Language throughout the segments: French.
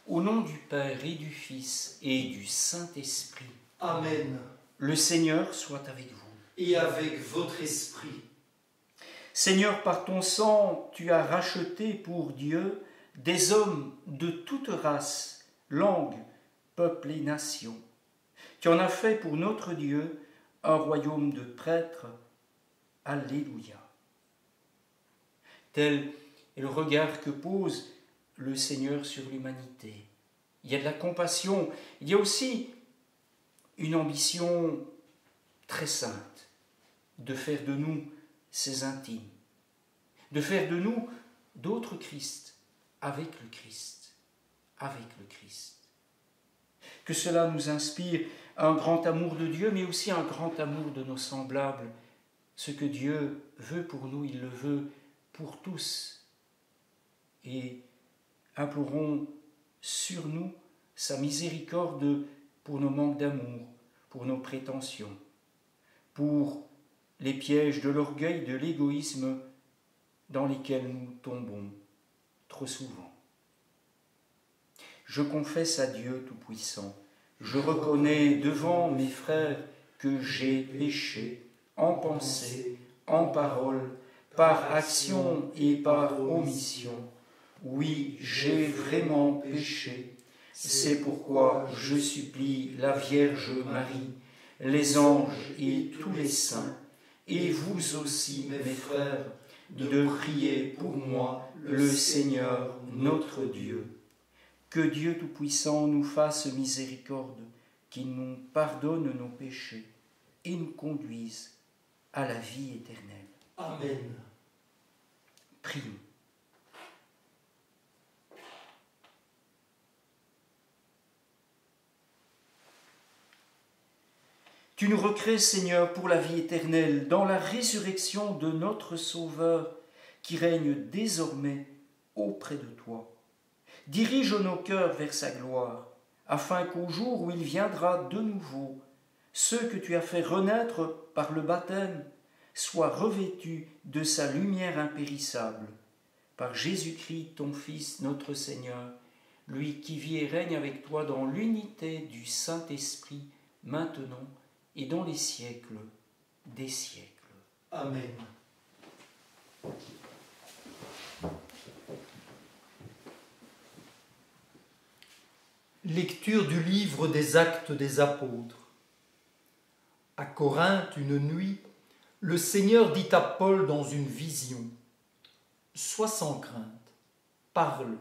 Au nom du Père et du Fils et du Saint-Esprit. Amen. Le Seigneur soit avec vous. Et avec votre esprit. Seigneur, par ton sang, tu as racheté pour Dieu des hommes de toute race, langue, peuple et nation. Tu en as fait pour notre Dieu un royaume de prêtres. Alléluia. Tel est le regard que pose le Seigneur sur l'humanité. Il y a de la compassion, il y a aussi une ambition très sainte de faire de nous ses intimes, de faire de nous d'autres Christ, avec le Christ, avec le Christ. Que cela nous inspire un grand amour de Dieu, mais aussi un grand amour de nos semblables. Ce que Dieu veut pour nous, il le veut pour tous. Et implorons sur nous sa miséricorde pour nos manques d'amour, pour nos prétentions, pour les pièges de l'orgueil, de l'égoïsme dans lesquels nous tombons trop souvent. Je confesse à Dieu Tout-Puissant, je reconnais devant mes frères que j'ai péché en pensée, en parole, par action et par omission. Oui, j'ai vraiment péché. C'est pourquoi je supplie la Vierge Marie, les anges et tous les saints, et vous aussi, mes frères, de prier pour moi, le Seigneur, notre Dieu. Que Dieu Tout-Puissant nous fasse miséricorde, qu'il nous pardonne nos péchés et nous conduise à la vie éternelle. Amen. Prions. Tu nous recrées, Seigneur, pour la vie éternelle, dans la résurrection de notre Sauveur, qui règne désormais auprès de toi. Dirige nos cœurs vers sa gloire, afin qu'au jour où il viendra de nouveau, ceux que tu as fait renaître par le baptême soient revêtus de sa lumière impérissable. Par Jésus-Christ, ton Fils, notre Seigneur, lui qui vit et règne avec toi dans l'unité du Saint-Esprit, maintenant et dans les siècles des siècles. Amen. Lecture du livre des Actes des Apôtres. À Corinthe, une nuit, le Seigneur dit à Paul dans une vision : « Sois sans crainte, parle,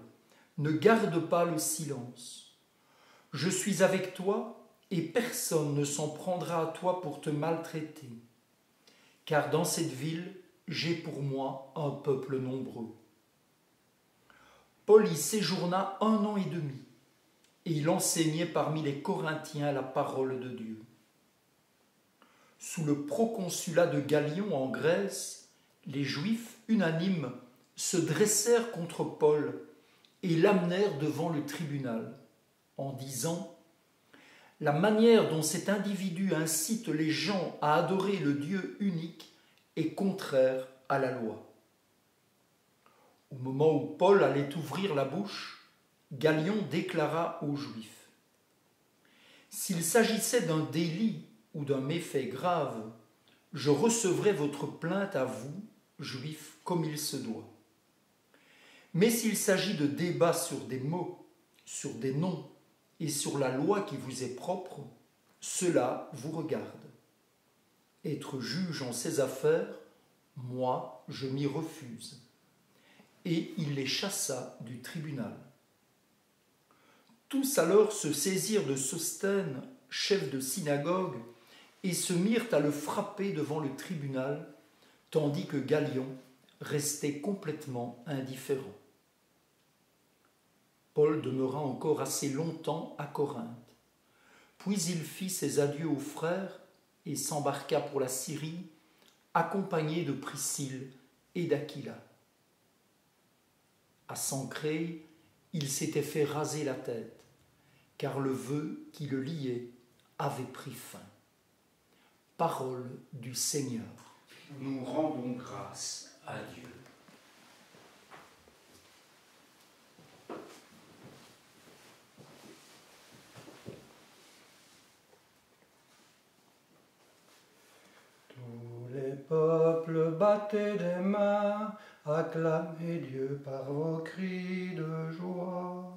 ne garde pas le silence. Je suis avec toi et personne ne s'en prendra à toi pour te maltraiter, car dans cette ville, j'ai pour moi un peuple nombreux. » Paul y séjourna 1 an et demi, et il enseignait parmi les Corinthiens la parole de Dieu. Sous le proconsulat de Galion en Grèce, les Juifs unanimes se dressèrent contre Paul et l'amenèrent devant le tribunal, en disant : « La manière dont cet individu incite les gens à adorer le Dieu unique est contraire à la loi. » Au moment où Paul allait ouvrir la bouche, Galion déclara aux Juifs : « S'il s'agissait d'un délit ou d'un méfait grave, je recevrai votre plainte à vous, Juifs, comme il se doit. Mais s'il s'agit de débats sur des mots, sur des noms et sur la loi qui vous est propre, cela vous regarde. Être juge en ces affaires, moi, je m'y refuse. » Et il les chassa du tribunal. Tous alors se saisirent de Sosthène, chef de synagogue, et se mirent à le frapper devant le tribunal, tandis que Galion restait complètement indifférent. Paul demeura encore assez longtemps à Corinthe, puis il fit ses adieux aux frères et s'embarqua pour la Syrie, accompagné de Priscille et d'Aquila. À Sancrée, il s'était fait raser la tête, car le vœu qui le liait avait pris fin. Parole du Seigneur. Nous rendons grâce à Dieu. battez des mains, acclamez Dieu par vos cris de joie.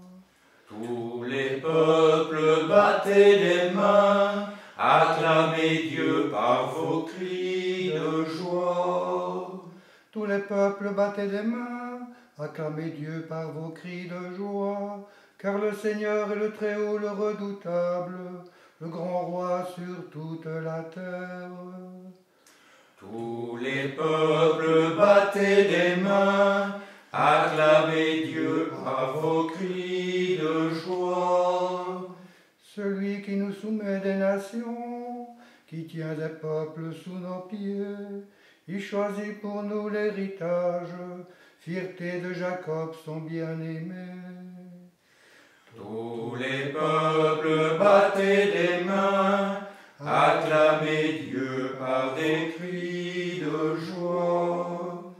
Tous les peuples, battez des mains, acclamez Dieu par vos cris de joie. Tous les peuples, battez des mains, acclamez Dieu par vos cris de joie, car le Seigneur est le Très-Haut, le redoutable, le grand roi sur toute la terre. Tous les peuples, battez des mains, acclamez Dieu par vos cris de joie. Celui qui nous soumet des nations, qui tient des peuples sous nos pieds, il choisit pour nous l'héritage, fierté de Jacob son bien-aimé. Tous les peuples, battez des mains, acclamez Dieu par des cris de joie.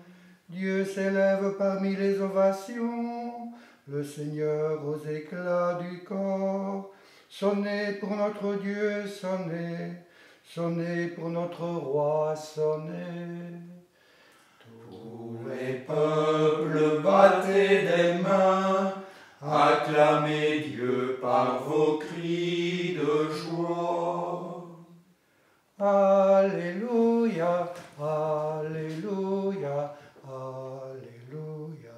Dieu s'élève parmi les ovations, le Seigneur aux éclats du corps. Sonnez pour notre Dieu, sonnez, sonnez pour notre roi, sonnez. Tous les peuples, battez des mains, acclamez Dieu par vos cris de joie. Alléluia, Alléluia, Alléluia,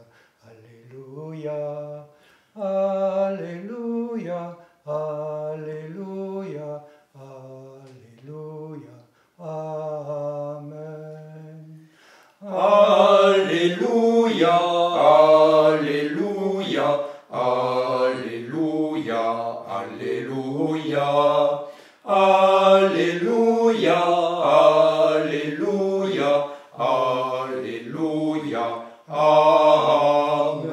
Alléluia, Alléluia, Alléluia, Alléluia, Amen. Alléluia, Alléluia, Alléluia, Alléluia, Alléluia, Alléluia, Alléluia, Amen.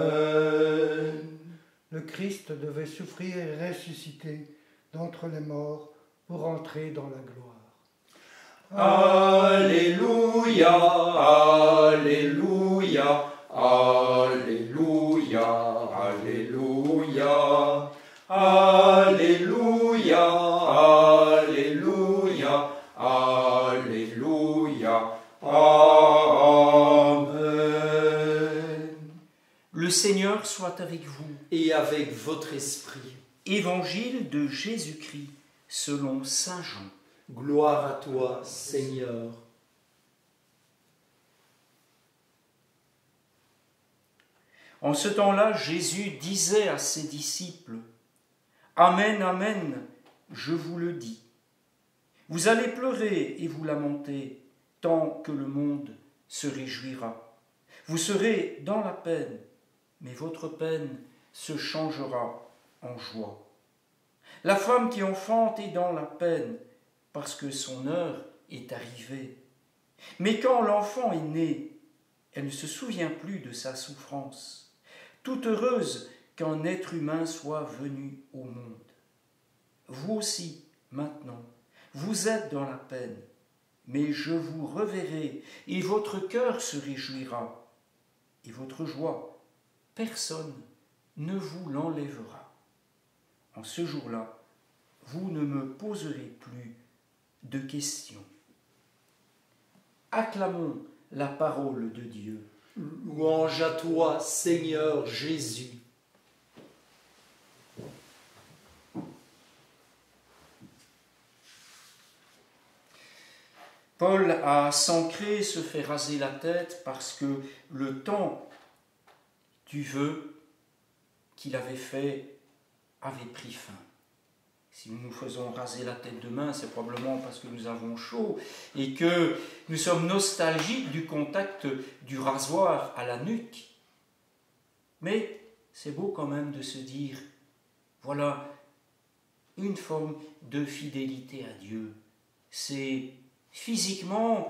Le Christ devait souffrir et ressusciter d'entre les morts pour entrer dans la gloire. Alléluia, Alléluia, Alléluia, Alléluia, Alléluia, Alléluia, Alléluia, Amen. Le Seigneur soit avec vous. Et avec votre esprit. Évangile de Jésus-Christ selon saint Jean. Gloire à toi, Seigneur. En ce temps-là, Jésus disait à ses disciples, « Amen, amen, je vous le dis. Vous allez pleurer et vous lamenter, tant que le monde se réjouira. Vous serez dans la peine, mais votre peine se changera en joie. La femme qui enfante est dans la peine, parce que son heure est arrivée. Mais quand l'enfant est né, elle ne se souvient plus de sa souffrance, toute heureuse qu'un être humain soit venu au monde. Vous aussi, maintenant, vous êtes dans la peine, mais je vous reverrai, et votre cœur se réjouira, et votre joie, personne ne vous l'enlèvera. En ce jour-là, vous ne me poserez plus de questions. » Acclamons la parole de Dieu. Louange à toi, Seigneur Jésus. Paul a s'ancré, se fait raser la tête parce que le temps du vœu qu'il avait fait avait pris fin. Si nous nous faisons raser la tête demain, c'est probablement parce que nous avons chaud et que nous sommes nostalgiques du contact du rasoir à la nuque. Mais c'est beau quand même de se dire, voilà, une forme de fidélité à Dieu. C'est physiquement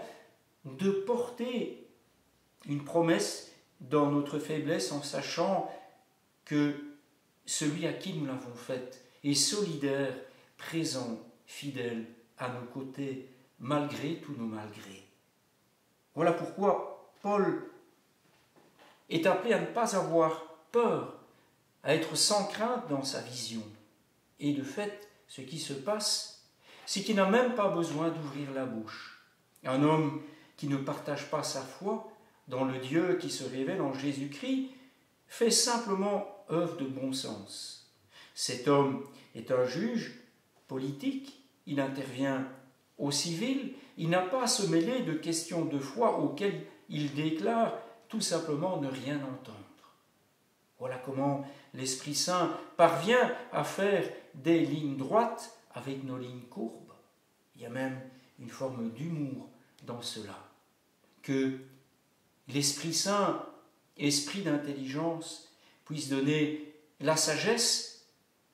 de porter une promesse dans notre faiblesse en sachant que celui à qui nous l'avons faite est solidaire, présent, fidèle à nos côtés, malgré tous nos malgrés. Voilà pourquoi Paul est appelé à ne pas avoir peur, à être sans crainte dans sa vision. Et de fait, ce qui se passe, c'est qu'il n'a même pas besoin d'ouvrir la bouche. Un homme qui ne partage pas sa foi dans le Dieu qui se révèle en Jésus-Christ, fait simplement œuvre de bon sens. Cet homme est un juge politique, il intervient au civil, il n'a pas à se mêler de questions de foi auxquelles il déclare tout simplement ne rien entendre. Voilà comment l'Esprit Saint parvient à faire des lignes droites avec nos lignes courbes. Il y a même une forme d'humour dans cela. Que l'Esprit Saint, esprit d'intelligence, puisse donner la sagesse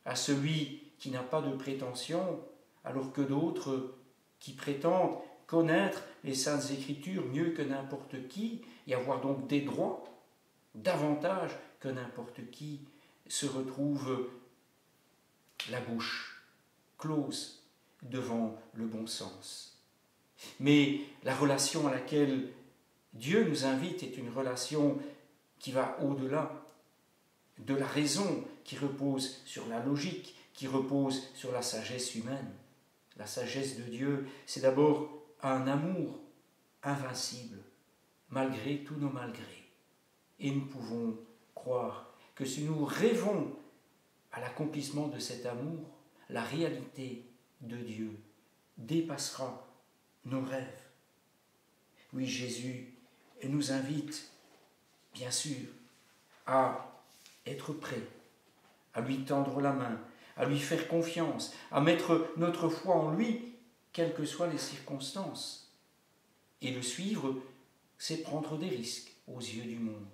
à celui qui n'a pas de prétention, alors que d'autres qui prétendent connaître les Saintes Écritures mieux que n'importe qui, et avoir donc des droits, davantage que n'importe qui, se retrouvent la bouche close devant le bon sens. Mais la relation à laquelle Dieu nous invite est une relation qui va au-delà de la raison, qui repose sur la logique, qui repose sur la sagesse humaine. La sagesse de Dieu, c'est d'abord un amour invincible, malgré tous nos malgrés. Et nous pouvons croire que si nous rêvons à l'accomplissement de cet amour, la réalité de Dieu dépassera nos rêves. Oui, Jésus nous invite, bien sûr, à être prêts, à lui tendre la main, à lui faire confiance, à mettre notre foi en lui, quelles que soient les circonstances. Et le suivre, c'est prendre des risques aux yeux du monde,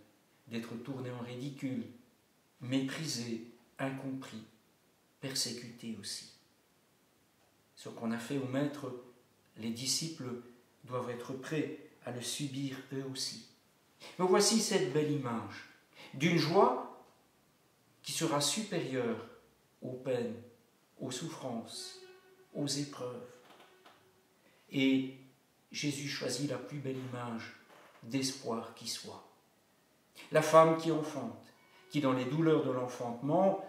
d'être tourné en ridicule, méprisé, incompris, persécuté aussi. Ce qu'on a fait au Maître, les disciples doivent être prêts à le subir eux aussi. Mais voici cette belle image d'une joie qui sera supérieure aux peines, aux souffrances, aux épreuves. Et Jésus choisit la plus belle image d'espoir qui soit. La femme qui enfante, qui dans les douleurs de l'enfantement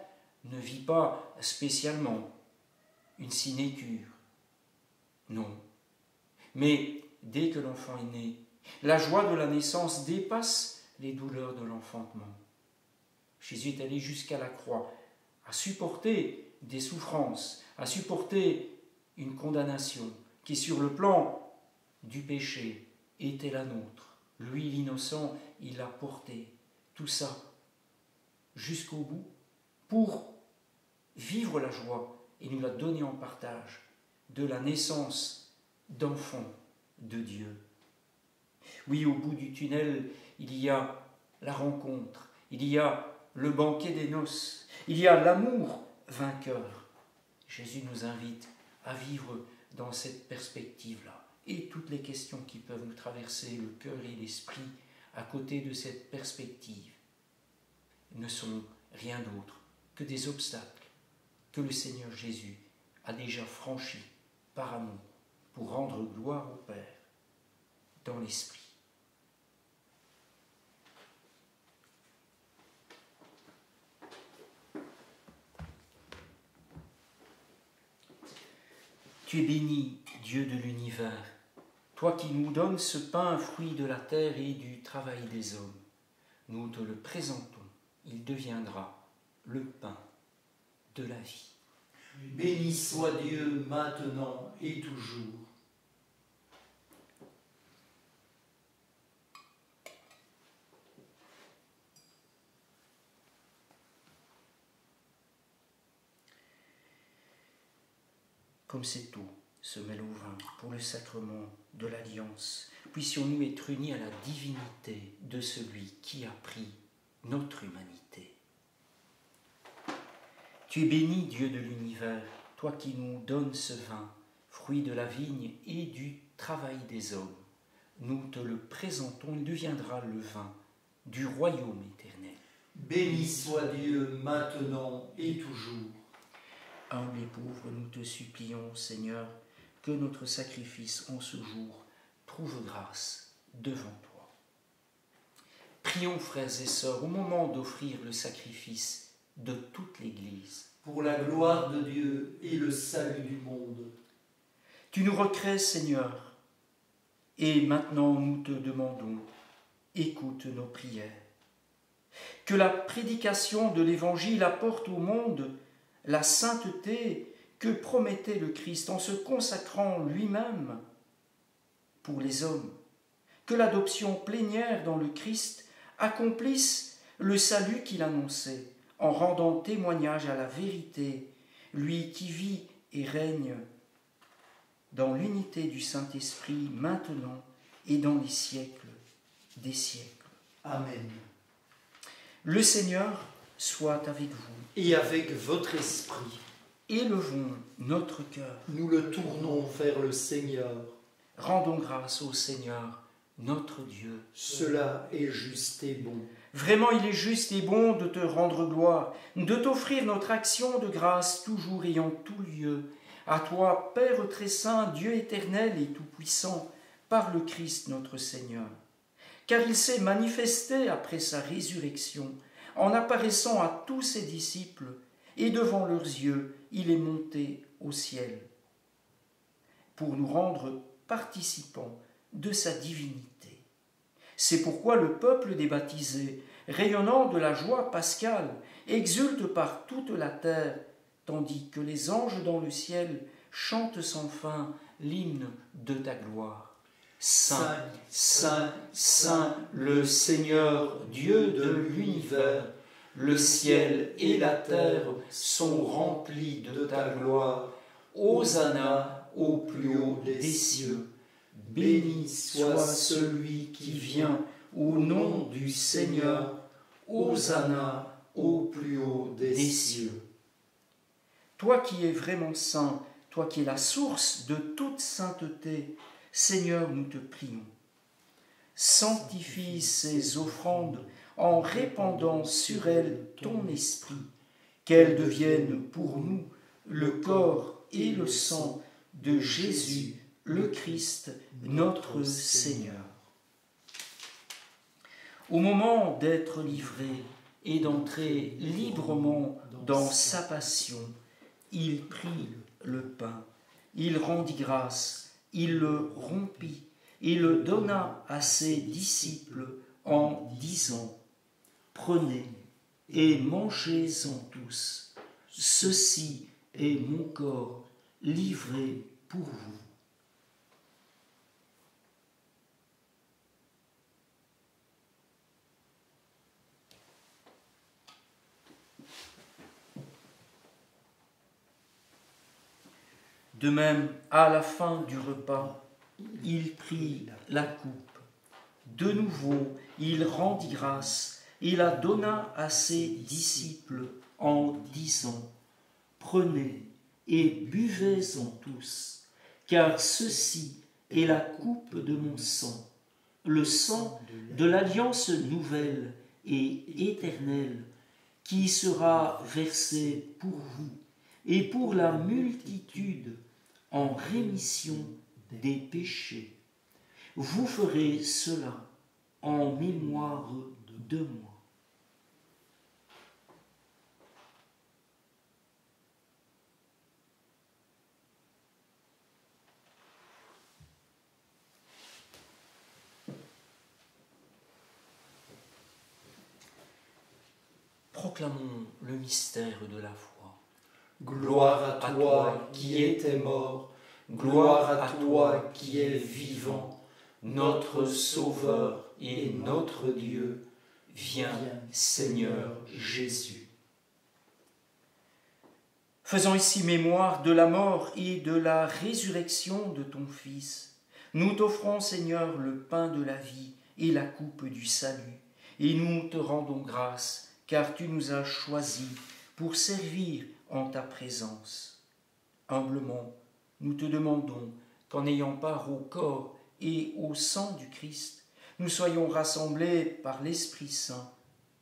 ne vit pas spécialement une sinécure. Non. Mais dès que l'enfant est né, la joie de la naissance dépasse les douleurs de l'enfantement. Jésus est allé jusqu'à la croix, à supporter des souffrances, à supporter une condamnation qui, sur le plan du péché, était la nôtre. Lui, l'innocent, il a porté tout ça jusqu'au bout pour vivre la joie et nous la donner en partage de la naissance d'enfants de Dieu. Oui, au bout du tunnel, il y a la rencontre, il y a le banquet des noces, il y a l'amour vainqueur. Jésus nous invite à vivre dans cette perspective-là. Et toutes les questions qui peuvent nous traverser le cœur et l'esprit à côté de cette perspective ne sont rien d'autre que des obstacles que le Seigneur Jésus a déjà franchis par amour pour rendre gloire au Père dans l'esprit. Tu es béni, Dieu de l'univers, toi qui nous donnes ce pain, fruit de la terre et du travail des hommes. Nous te le présentons, il deviendra le pain de la vie. Béni soit Dieu maintenant et toujours. Comme cette eau se mêle au vin pour le sacrement de l'alliance, puissions-nous être unis à la divinité de celui qui a pris notre humanité. Tu es béni, Dieu de l'univers, toi qui nous donnes ce vin, fruit de la vigne et du travail des hommes. Nous te le présentons, il deviendra le vin du royaume éternel. Béni soit Dieu maintenant et toujours. Humbles et pauvres, nous te supplions, Seigneur, que notre sacrifice en ce jour trouve grâce devant toi. Prions, frères et sœurs, au moment d'offrir le sacrifice de toute l'Église. Pour la gloire de Dieu et le salut du monde. Tu nous recrées, Seigneur, Et maintenant nous te demandons, écoute nos prières. Que la prédication de l'Évangile apporte au monde la sainteté que promettait le Christ en se consacrant lui-même pour les hommes. Que l'adoption plénière dans le Christ accomplisse le salut qu'il annonçait en rendant témoignage à la vérité, lui qui vit et règne dans l'unité du Saint-Esprit maintenant et dans les siècles des siècles. Amen. Le Seigneur soit avec vous. Et avec votre esprit, Élevons notre cœur. nous le tournons vers le Seigneur. Rendons grâce au Seigneur, notre Dieu. Cela est juste et bon. Vraiment, il est juste et bon de te rendre gloire, de t'offrir notre action de grâce toujours et en tout lieu. À toi, Père très saint, Dieu éternel et tout-puissant, par le Christ notre Seigneur. Car il s'est manifesté après sa résurrection, en apparaissant à tous ses disciples, et devant leurs yeux, il est monté au ciel, pour nous rendre participants de sa divinité. C'est pourquoi le peuple des baptisés, rayonnant de la joie pascale, exulte par toute la terre, tandis que les anges dans le ciel chantent sans fin l'hymne de ta gloire. Saint, Saint, Saint, le Seigneur, Dieu de l'univers, le ciel et la terre sont remplis de ta gloire. Hosanna au plus haut des cieux. Béni soit celui qui vient au nom du Seigneur. Hosanna au plus haut des cieux. Toi qui es vraiment saint, toi qui es la source de toute sainteté, Seigneur, nous te prions. Sanctifie ces offrandes en répandant sur elles ton esprit, qu'elles deviennent pour nous le corps et le sang de Jésus, le Christ, notre Seigneur. Au moment d'être livré et d'entrer librement dans sa passion, il prit le pain, il rendit grâce, il le rompit et le donna à ses disciples en disant : Prenez et mangez-en tous, ceci est mon corps livré pour vous. De même, à la fin du repas, il prit la coupe. De nouveau, il rendit grâce et la donna à ses disciples en disant : Prenez et buvez-en tous, car ceci est la coupe de mon sang, le sang de l'alliance nouvelle et éternelle, qui sera versé pour vous et pour la multitude en rémission des péchés. Vous ferez cela en mémoire de moi. Proclamons le mystère de la foi. Gloire à toi qui étais mort, gloire à toi qui es vivant, notre Sauveur et notre Dieu, viens, Seigneur Jésus. Faisons ici mémoire de la mort et de la résurrection de ton Fils. Nous t'offrons, Seigneur, le pain de la vie et la coupe du salut, et nous te rendons grâce, car tu nous as choisis pour servir en ta présence. Humblement, nous te demandons qu'en ayant part au corps et au sang du Christ, nous soyons rassemblés par l'Esprit Saint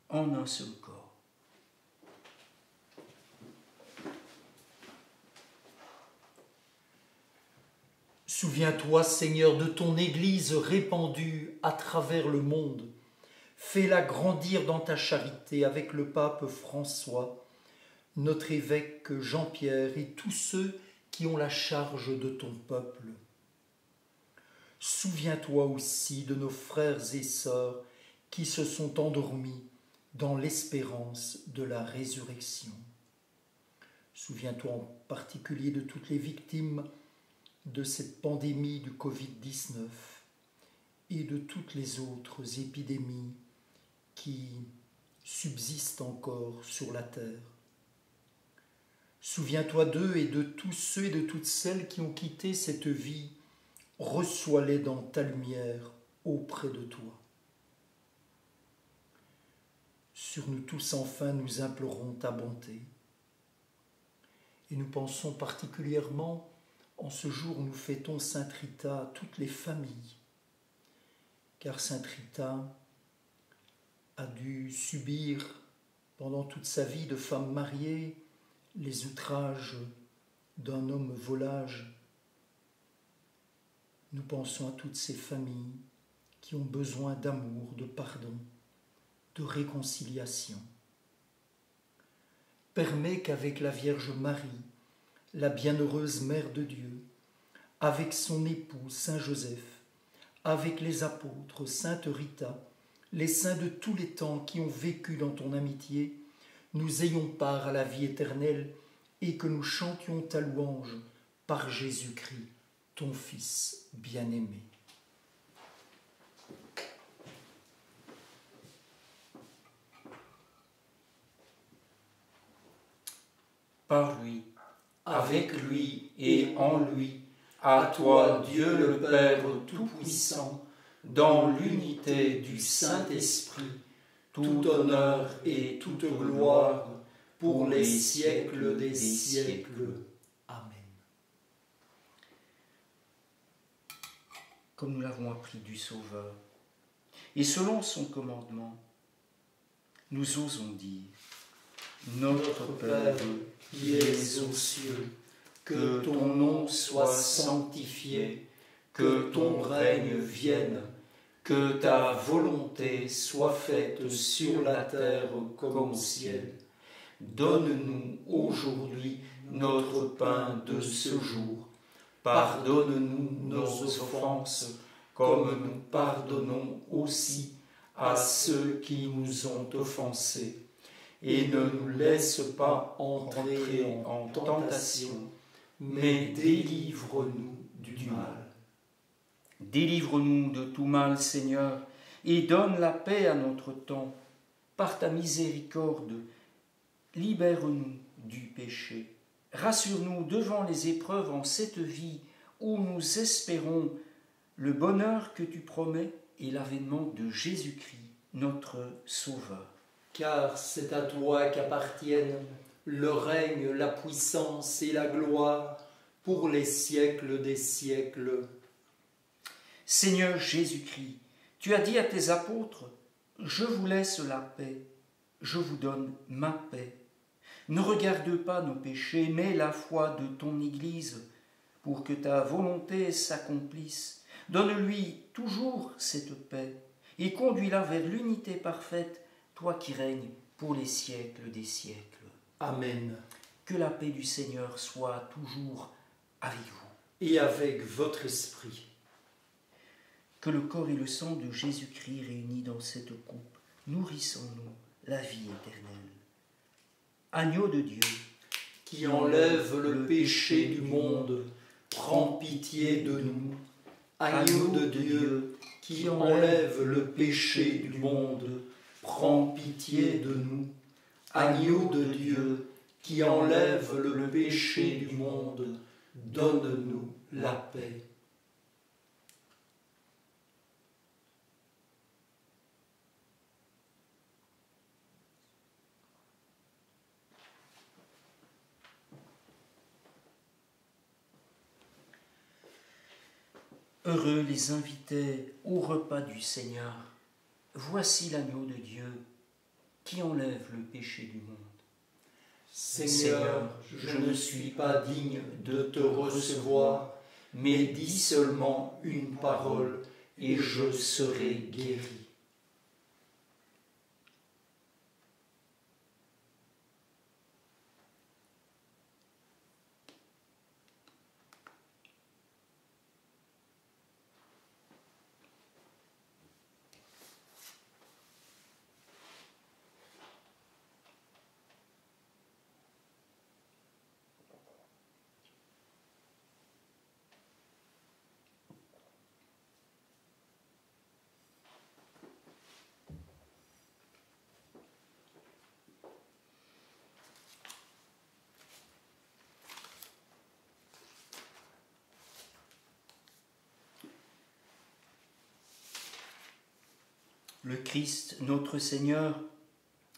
en un seul corps. Souviens-toi, Seigneur, de ton Église répandue à travers le monde. Fais-la grandir dans ta charité avec le pape François, notre évêque Jean-Pierre et tous ceux qui ont la charge de ton peuple. souviens-toi aussi de nos frères et sœurs qui se sont endormis dans l'espérance de la résurrection. Souviens-toi en particulier de toutes les victimes de cette pandémie du Covid-19 et de toutes les autres épidémies qui subsistent encore sur la terre. Souviens-toi d'eux et de tous ceux et de toutes celles qui ont quitté cette vie. Reçois-les dans ta lumière auprès de toi. Sur nous tous, enfin, nous implorons ta bonté. Et nous pensons particulièrement, en ce jour où nous fêtons Sainte Rita, à toutes les familles, car Sainte Rita a dû subir pendant toute sa vie de femme mariée les outrages d'un homme volage. Nous pensons à toutes ces familles qui ont besoin d'amour, de pardon, de réconciliation. Permets qu'avec la Vierge Marie, la bienheureuse Mère de Dieu, avec son époux Saint Joseph, avec les apôtres, Sainte Rita, les saints de tous les temps qui ont vécu dans ton amitié, nous ayons part à la vie éternelle et que nous chantions ta louange par Jésus-Christ, ton Fils bien-aimé. Par lui, avec lui et en lui, à toi, Dieu le Père Tout-Puissant, dans l'unité du Saint-Esprit, tout honneur et toute gloire pour les siècles des siècles. Amen. Comme nous l'avons appris du Sauveur, et selon son commandement, nous osons dire: Notre Père qui es aux cieux, que ton nom soit sanctifié, que ton règne vienne, que ta volonté soit faite sur la terre comme au ciel. Donne-nous aujourd'hui notre pain de ce jour. Pardonne-nous nos offenses, comme nous pardonnons aussi à ceux qui nous ont offensés. Et ne nous laisse pas entrer en tentation, mais délivre-nous du mal. Délivre-nous de tout mal, Seigneur, et donne la paix à notre temps. Par ta miséricorde, libère-nous du péché. Rassure-nous devant les épreuves en cette vie où nous espérons le bonheur que tu promets et l'avènement de Jésus-Christ, notre Sauveur. Car c'est à toi qu'appartiennent le règne, la puissance et la gloire pour les siècles des siècles. Seigneur Jésus-Christ, tu as dit à tes apôtres: Je vous laisse la paix, je vous donne ma paix. Ne regarde pas nos péchés, mais la foi de ton Église, pour que ta volonté s'accomplisse. Donne-lui toujours cette paix, et conduis-la vers l'unité parfaite, toi qui règnes pour les siècles des siècles. Amen. Que la paix du Seigneur soit toujours avec vous. Et avec votre esprit. Que le corps et le sang de Jésus-Christ réunis dans cette coupe nourrissons-nous la vie éternelle. Agneau de Dieu, qui enlève le péché du monde, prends pitié de nous. Agneau de Dieu, qui enlève le péché du monde, prends pitié de nous. Agneau de Dieu, qui enlève le péché du monde, donne-nous la paix. Heureux les invités au repas du Seigneur. Voici l'agneau de Dieu qui enlève le péché du monde. Seigneur, je ne suis pas digne de te recevoir, mais dis seulement une parole et je serai guéri. Le Christ, notre Seigneur,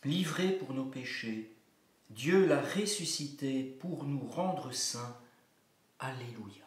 livré pour nos péchés, Dieu l'a ressuscité pour nous rendre saints. Alléluia.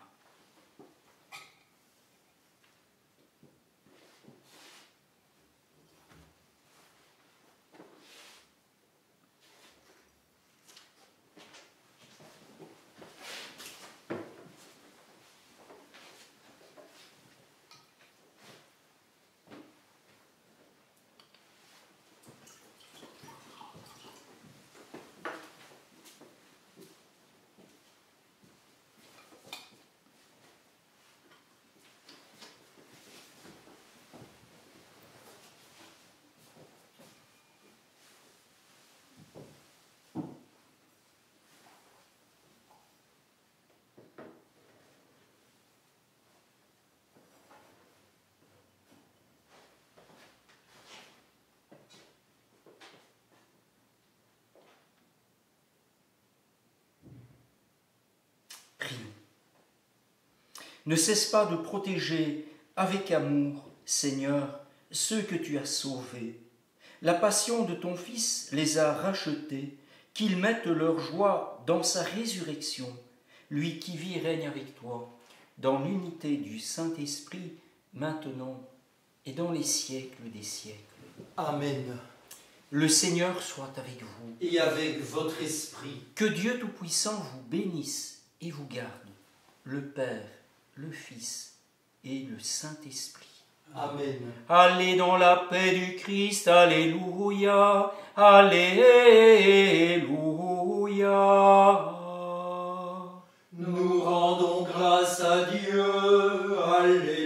Prions. Ne cesse pas de protéger avec amour, Seigneur, ceux que tu as sauvés. La passion de ton Fils les a rachetés, qu'ils mettent leur joie dans sa résurrection, lui qui vit et règne avec toi, dans l'unité du Saint-Esprit, maintenant et dans les siècles des siècles. Amen. Le Seigneur soit avec vous. Et avec votre esprit. Que Dieu Tout-Puissant vous bénisse et vous garde, le Père, le Fils et le Saint-Esprit. Amen. Allez dans la paix du Christ, alléluia, alléluia. Nous rendons grâce à Dieu, alléluia.